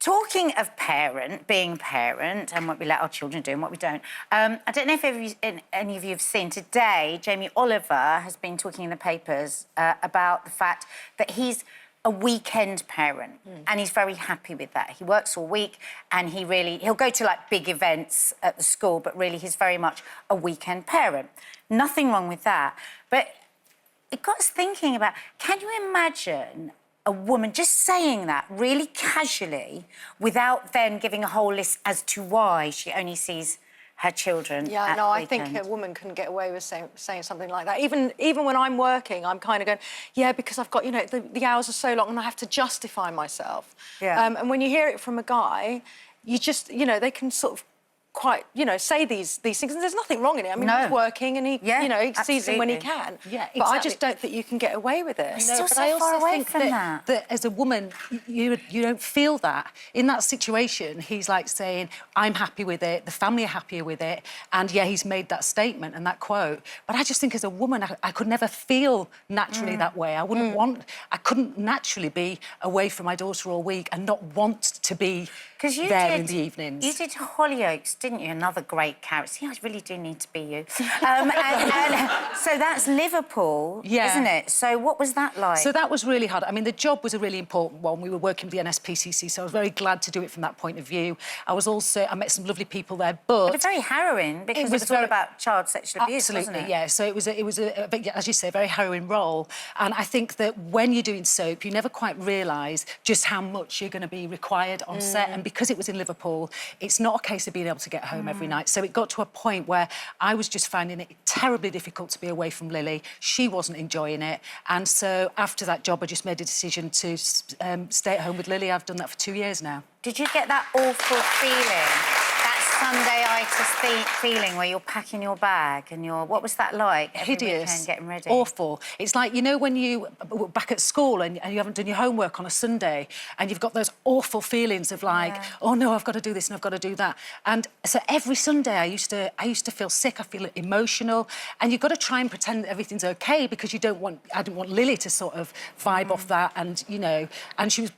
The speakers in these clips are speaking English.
Talking of being parent, and what we let our children do and what we don't, I don't know if any of you have seen today, Jamie Oliver has been talking in the papers about the fact that he's a weekend parent, and he's very happy with that. He works all week, and he'll go to, like, big events at the school, but really he's very much a weekend parent. Nothing wrong with that. But it got us thinking about, can you imagine a woman just saying that really casually without then giving a whole list as to why she only sees her children at the I weekend? think a woman couldn't get away with saying something like that. Even when I'm working, I'm kind of going, yeah, because I've got, you know, the hours are so long and I have to justify myself. Yeah. And when you hear it from a guy, you just, you know, they can sort of quite, you know, say these things, and there's nothing wrong in it. I mean, he's working and he, you know, he sees them when he can. Yeah, exactly. But I just don't think you can get away with it. It's still so far away from that. That as a woman, you don't feel that. In that situation, he's like saying, I'm happy with it, the family are happier with it, and yeah, he's made that statement and that quote. But I just think as a woman, I could never feel naturally that way. I couldn't naturally be away from my daughter all week and not want to be there in the evenings. You did Hollyoaks, didn't you? Another great character. See, I really do need to be you. So that's Liverpool, isn't it? So what was that like? So that was really hard. I mean, the job was a really important one. We were working with the NSPCC, so I was very glad to do it from that point of view. I met some lovely people there, but very harrowing, because it was all about child sexual abuse, wasn't it? Yeah. So it was as you say, a very harrowing role. And I think that when you're doing soap, you never quite realise just how much you're going to be required on set. And because it was in Liverpool, it's not a case of being able to get home every night. So it got to a point where I was just finding it terribly difficult to be away from Lily. She wasn't enjoying it. And so after that job, I just made a decision to stay at home with Lily. I've done that for 2 years now. Did you get that awful feeling? Sunday-itis feeling where you're packing your bag and what was that like? Hideous. Getting ready. Awful. It's like, you know, when you back at school and you haven't done your homework on a Sunday and you've got those awful feelings of like, oh no, I've got to do this and I've got to do that. And so every Sunday I used to feel sick, I feel emotional, and you've got to try and pretend that everything's okay because I didn't want Lily to sort of vibe off that, and you know, and she was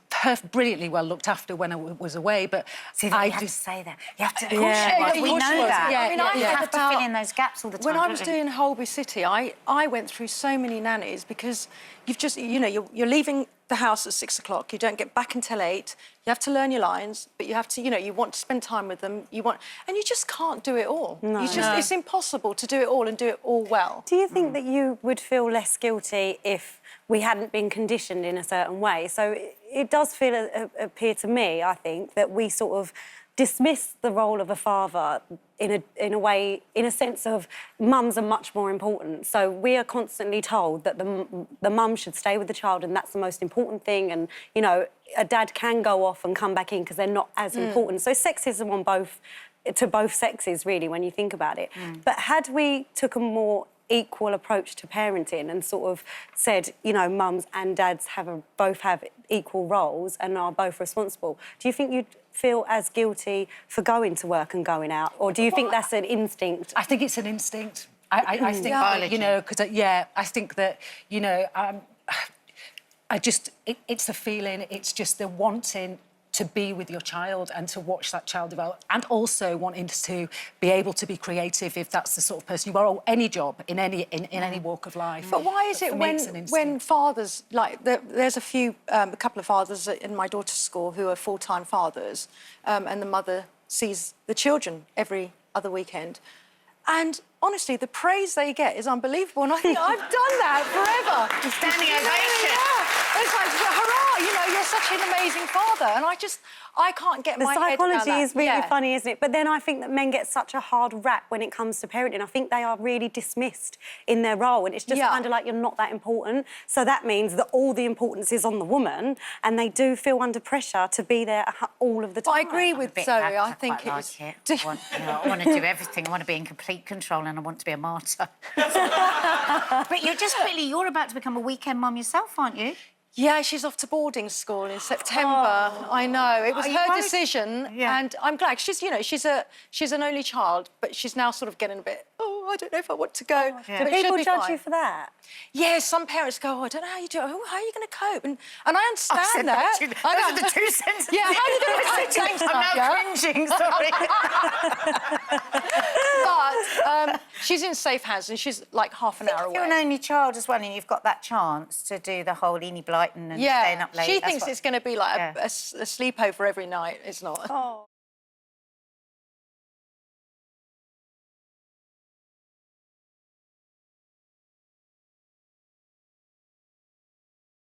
brilliantly well looked after when I was away, but see, you have to say that. You have to. We know that. I mean, you have to fill in those gaps all the time. When I was doing Holby City, I went through so many nannies because you've just, you know, you're leaving the house at 6 o'clock, you don't get back until 8, you have to learn your lines, but you have to, you know, you want to spend time with them, and you just can't do it all. No. It's impossible to do it all and do it all well. Do you think that you would feel less guilty if we hadn't been conditioned in a certain way? So it does appear to me, I think, that we sort of dismiss the role of a father in a sense of mums are much more important. So we are constantly told that the mum should stay with the child and that's the most important thing, and, you know, a dad can go off and come back in because they're not as important. So sexism to both sexes, really, when you think about it. But had we took a more equal approach to parenting and sort of said, you know, mums and dads both have equal roles and are both responsible, do you think you'd feel as guilty for going to work and going out, or do you think that's an instinct? I think it's an instinct. I think, you know, because I think that, you know, it's a feeling. It's just the wanting to be with your child and to watch that child develop, and also wanting to be able to be creative if that's the sort of person you are, or any job in any walk of life. But why is it when fathers, like there's a couple of fathers in my daughter's school who are full-time fathers, and the mother sees the children every other weekend, and honestly, the praise they get is unbelievable, and I think I've done that forever. Standing ovation. Yeah. It's like, hurrah, you know, you're such an amazing father, and I can't get my head around that. The psychology is really funny, isn't it? But then I think that men get such a hard rap when it comes to parenting. I think they are really dismissed in their role, and it's just kind of like you're not that important. So that means that all the importance is on the woman, and they do feel under pressure to be there all of the time. I agree with Zoe. I think I want to do everything. I want to be in complete control, and I want to be a martyr. But you're about to become a weekend mum yourself, aren't you? Yeah, she's off to boarding school in September. Oh. I know. It was her decision, and I'm glad. She's, you know, she's an only child, but she's now sort of getting a bit, oh, I don't know if I want to go. Yeah. Do But it should people be judge fine. you for that? Yeah, some parents go, oh, I don't know how you do it. Oh, how are you going to cope? And I understand I said that. to you. I Those know. are the two sentences. Yeah, how are you going to cope? Thanks, I'm now Nadia. cringing, sorry. But she's in safe hands and she's like half an hour If you're away. an only child as well and you've got that chance to do the whole Enid Blyton and staying up late. She that's thinks what- it's going to be like Yeah. a sleepover every night. It's not. Oh.